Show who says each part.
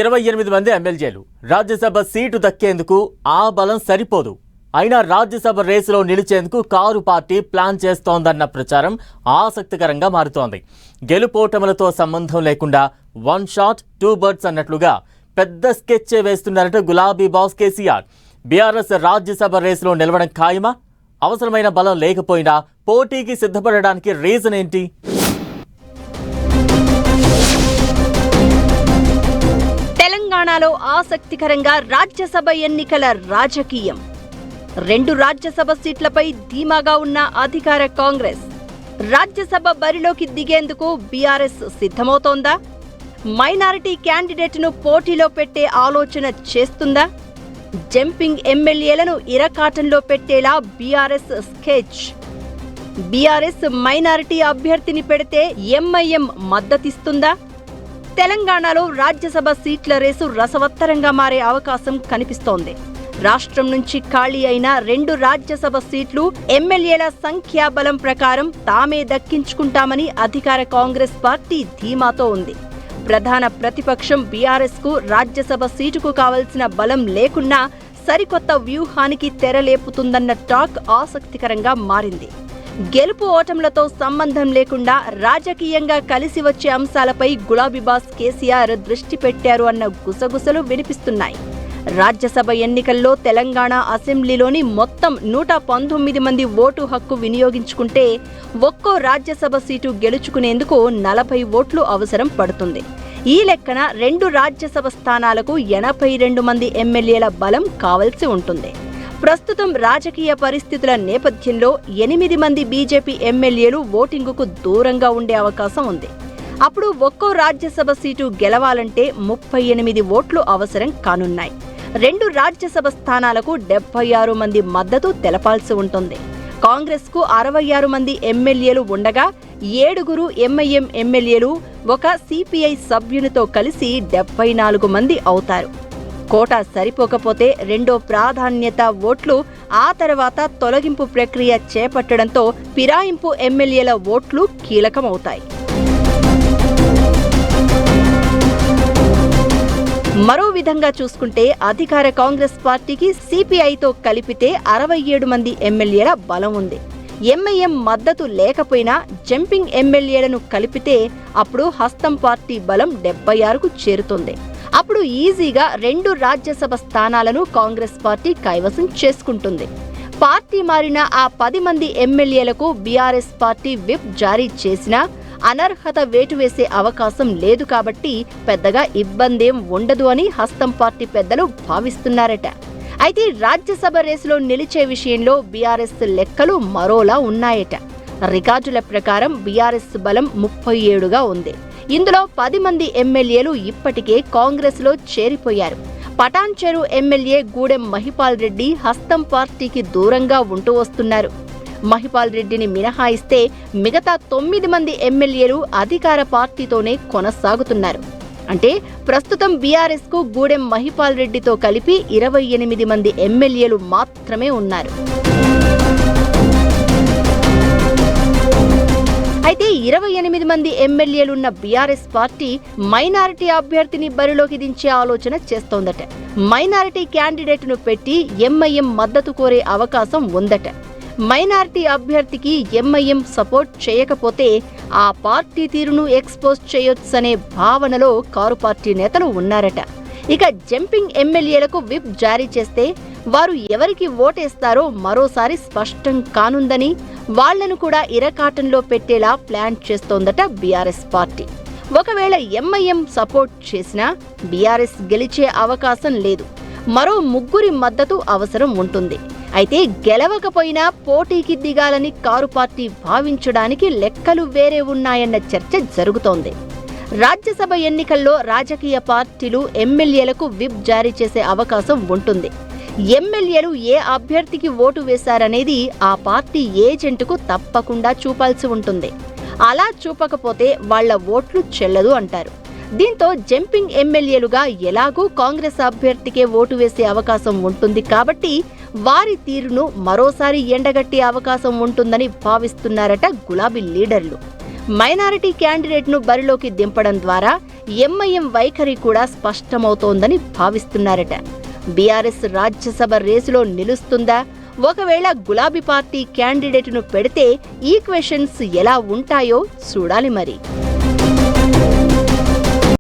Speaker 1: 28 మంది ఎమ్మెల్యేలు రాజ్యసభ సీటు దక్కేందుకు ఆ బలం సరిపోదు. అయినా రాజ్యసభ రేసులో నిలిచేందుకు కారు పార్టీ ప్లాన్ చేస్తోందన్న ప్రచారం ఆసక్తికరంగా మారుతోంది. గెలుపోటములతో సంబంధం లేకుండా వన్ షాట్ టూ బర్డ్స్ అన్నట్లుగా పెద్ద స్కెచ్ వేస్తున్నారట గులాబీ బాస్ కేసీఆర్. బీఆర్ఎస్ రాజ్యసభ రేసులో నిలవడం ఖాయమా? అవసరమైన బలం లేకపోయినా పోటీకి సిద్ధపడడానికి రీజన్ ఏంటి?
Speaker 2: తెలంగాణలో ఆసక్తికరంగా రాజ్యసభ ఎన్నికల రాజకీయం. 2 రాజ్యసభ సీట్లపై ధీమాగా ఉన్న అధికార కాంగ్రెస్ రాజ్యసభ బరిలోకి దిగేందుకు బీఆర్ఎస్ సిద్ధమవుతోందా? మైనారిటీ క్యాండిడేట్ను పోటీలో పెట్టే ఆలోచన చేస్తుందా? జంపింగ్ ఎమ్మెల్యేలను ఇరకాటంలో పెట్టేలా బీఆర్ఎస్ స్కెచ్. బీఆర్ఎస్ మైనారిటీ అభ్యర్థిని పెడితే ఎంఐఎం మద్దతిస్తుందా? తెలంగాణలో రాజ్యసభ సీట్ల రేసు రసవత్తరంగా మారే అవకాశం కనిపిస్తోంది. రాష్ట్రం నుంచి ఖాళీ అయిన 2 రాజ్యసభ సీట్లు ఎమ్మెల్యేల సంఖ్యాబలం ప్రకారం తామే దక్కించుకుంటామని అధికార కాంగ్రెస్ పార్టీ ధీమాతో ఉంది. ప్రధాన ప్రతిపక్షం బీఆర్ఎస్ కు రాజ్యసభ సీటుకు కావలసిన బలం లేకున్నా సరికొత్త వ్యూహానికి తెరలేపుతుందన్న టాక్ ఆసక్తికరంగా మారింది. గెలుపు ఓటములతో సంబంధం లేకుండా రాజకీయంగా కలిసి వచ్చే అంశాలపై గులాబీ బాస్ కేసీఆర్ దృష్టి పెట్టారు అన్న గుసగుసలు వినిపిస్తున్నాయి. రాజ్యసభ ఎన్నికల్లో తెలంగాణ అసెంబ్లీలోని మొత్తం 119 మంది ఓటు హక్కు వినియోగించుకుంటే ఒక్కో రాజ్యసభ సీటు గెలుచుకునేందుకు 40 ఓట్లు అవసరం పడుతుంది. ఈ లెక్కన 2 రాజ్యసభ స్థానాలకు 82 మంది ఎమ్మెల్యేల బలం కావలసి ఉంటుంది. ప్రస్తుతం రాజకీయ పరిస్థితుల నేపథ్యంలో 8 మంది బీజేపీ ఎమ్మెల్యేలు ఓటింగుకు దూరంగా ఉండే అవకాశం ఉంది. అప్పుడు ఒక్కో రాజ్యసభ సీటు గెలవాలంటే 38 ఓట్లు అవసరం కానున్నాయి. 2 రాజ్యసభ స్థానాలకు 76 మంది మద్దతు తెలపాల్సి ఉంటుంది. కాంగ్రెస్ కు 66 మంది ఎమ్మెల్యేలు ఉండగా 7 ఎంఐఎం ఎమ్మెల్యేలు, 1 సిపిఐ సభ్యునితో కలిసి 74 మంది అవుతారు. కోటా సరిపోకపోతే రెండో ప్రాధాన్యత ఓట్లు, ఆ తర్వాత తొలగింపు ప్రక్రియ చేపట్టడంతో ఫిరాయింపు ఎమ్మెల్యేల ఓట్లు కీలకమవుతాయి. మరో విధంగా చూసుకుంటే అధికార కాంగ్రెస్ పార్టీకి సిపిఐతో కలిపితే 67 మంది ఎమ్మెల్యేల బలం ఉంది. ఎంఐఎం మద్దతు లేకపోయినా జంపింగ్ ఎమ్మెల్యేలను కలిపితే అప్పుడు హస్తం పార్టీ బలం 76కు చేరుతుంది. అప్పుడు ఈజీగా 2 రాజ్యసభ స్థానాలను కాంగ్రెస్ పార్టీ కైవసం చేసుకుంటుంది. పార్టీ మారిన ఆ 10 మంది ఎమ్మెల్యేలకు బీఆర్ఎస్ పార్టీ విప్ జారీ చేసినా అనర్హత వేటు వేసే అవకాశం లేదు కాబట్టి పెద్దగా ఇబ్బందేం ఉండదు అని హస్తం పార్టీ పెద్దలు భావిస్తున్నారట. అయితే రాజ్యసభ రేసులో నిలిచే విషయంలో బీఆర్ఎస్ లెక్కలు మరోలా ఉన్నాయట. రికార్డుల ప్రకారం బీఆర్ఎస్ బలం 37గా ఉంది. ఇందులో 10 మంది ఎమ్మెల్యేలు ఇప్పటికే కాంగ్రెస్ లో చేరిపోయారు. పటాన్చెరు ఎమ్మెల్యే గూడెం మహిపాల్ రెడ్డి హస్తం పార్టీకి దూరంగా ఉంటూ వస్తున్నారు. మహిపాల్ రెడ్డిని మినహాయిస్తే మిగతా 9 మంది ఎమ్మెల్యేలు అధికార పార్టీతోనే కొనసాగుతున్నారు. అంటే ప్రస్తుతం బీఆర్ఎస్ కు గూడెం మహిపాల్ రెడ్డితో కలిపి 28 మంది ఎమ్మెల్యేలు మాత్రమే ఉన్నారు. అయితే 28 మంది ఎమ్మెల్యేలున్న బీఆర్ఎస్ పార్టీ మైనారిటీ అభ్యర్థిని బరిలోకి దించే ఆలోచన చేస్తోందట. మైనారిటీ క్యాండిడేట్ను పెట్టి ఎంఐఎం మద్దతు కోరే అవకాశం ఉందట. మైనారిటీ అభ్యర్థికి ఎంఐఎం సపోర్ట్ చేయకపోతే ఆ పార్టీ తీరును ఎక్స్పోజ్ చేయొచ్చనే భావనలో కారు పార్టీ నేతలు ఉన్నారట. ఇక జంపింగ్ ఎమ్మెల్యేలకు విప్ జారీ చేస్తే వారు ఎవరికి ఓటేస్తారో మరోసారి స్పష్టం కానుందని, వాళ్లను కూడా ఇరకాటంలో పెట్టేలా ప్లాన్ చేస్తోందట బీఆర్ఎస్ పార్టీ. ఒకవేళ ఎంఐఎం సపోర్ట్ చేసినా బీఆర్ఎస్ గెలిచే అవకాశం లేదు. మరో 3 మద్దతు అవసరం ఉంటుంది. అయితే గెలవకపోయినా పోటీకి దిగాలని కారు పార్టీ భావించడానికి లెక్కలు వేరే ఉన్నాయన్న చర్చ జరుగుతోంది. రాజ్యసభ ఎన్నికల్లో రాజకీయ పార్టీలు ఎమ్మెల్యేలకు విప్ జారీ చేసే అవకాశం ఉంటుంది. ఎమ్మెల్యేలు ఏ అభ్యర్థికి ఓటు వేశారనేది ఆ పార్టీ ఏజెంట్కు తప్పకుండా చూపాల్సి ఉంటుంది. అలా చూపకపోతే వాళ్ల ఓట్లు చెల్లదు అంటారు. దీంతో జంపింగ్ ఎమ్మెల్యేలుగా ఎలాగూ కాంగ్రెస్ అభ్యర్థికే ఓటు వేసే అవకాశం ఉంటుంది కాబట్టి వారి తీరును మరోసారి ఎండగట్టే అవకాశం ఉంటుందని భావిస్తున్నారట గులాబీ లీడర్లు. మైనారిటీ క్యాండిడేట్ను బరిలోకి దింపడం ద్వారా ఎంఐఎం వైఖరి కూడా స్పష్టమవుతోందని భావిస్తున్నారట. బీఆర్ఎస్ రాజ్యసభ రేసులో నిలుస్తుందా? ఒకవేళ గులాబీ పార్టీ క్యాండిడేట్ను పెడితే ఈక్వేషన్స్ ఎలా ఉంటాయో చూడాలి మరి.